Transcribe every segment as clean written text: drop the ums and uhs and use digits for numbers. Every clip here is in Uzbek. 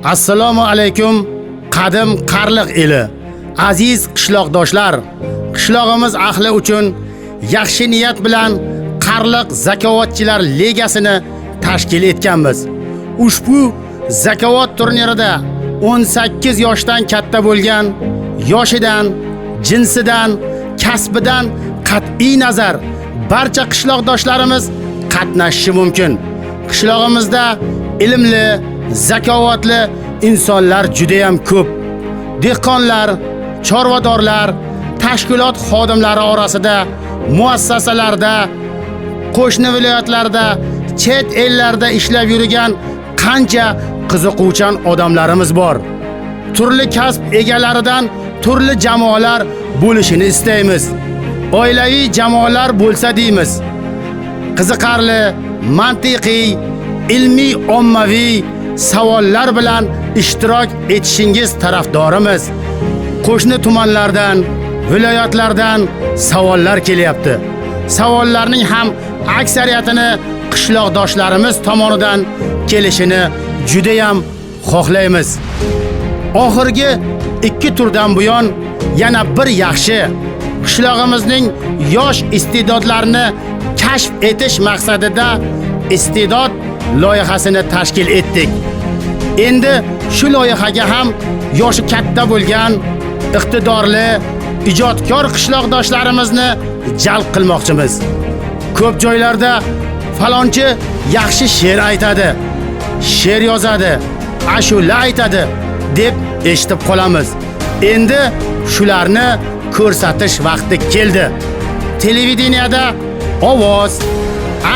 Assalomu alaykum qadim Qarliq eli. Aziz qishloqdoshlar, qishlog'imiz ahli uchun yaxshi niyat bilan Qarliq zakovatchilar ligasini tashkil etganmiz. Ushbu zakovat turnirida 18 yoshdan katta bo'lgan, yoshidan, jinsidan, kasbidan qat'iy nazar barcha qishloqdoshlarimiz qatnashishi mumkin. Qishlog'imizda ilmli, zakovatli insonlar juda ham ko'p. Dehqonlar, chorvadorlar, tashkilot xodimlari orasida, muassasalarda, qo'shni viloyatlarda, chet ellarda ishlab yurgan qancha qiziquvchan odamlarimiz bor. Turli kasb egalaridan turli jamoalar bo'lishini istaymiz. Oilaviy jamoalar bo'lsa deymiz. Qiziqarli, mantiqiy, ilmiy ommaviy savollar bilan ishtirok etishingiz tarafdorimiz. Qo'shni tumanlardan, viloyatlardan savollar kelyapti. Savollarning ham aksariyatini qishloqdoshlarimiz tomonidan kelishini juda ham xohlaymiz. Oxirgi 2 turdan buyon yana bir yaxshi qishlog'imizning yosh iste'dodlarini kashf etish maqsadida iste'dod loyihasini tashkil etdik. Endi shu loyihaga ham yoshi katta bo'lgan, iqtidorli, ijodkor qishloqdoshlarimizni jalb qilmoqchimiz. Ko'p joylarda falonchi yaxshi she'r aytadi, she'r yozadi, ashula aytadi deb eshitib qolamiz. Endi shularni ko'rsatish vaqti keldi. Televideniyada ovoz,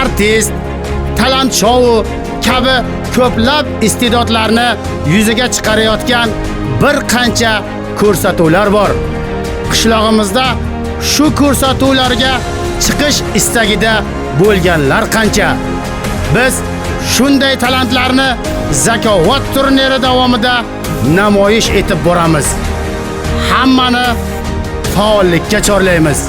artist, talant shou kabi ko'plab iste'dodlarni yuzaga chiqarayotgan bir qancha ko'rsatuvlar bor. Qishlog'imizda shu ko'rsatuvlarga chiqish istagida bo'lganlar qancha. Biz shunday talantlarni zakovat turniri davomida namoyish etib boramiz. Hammani faollikka chorlaymiz.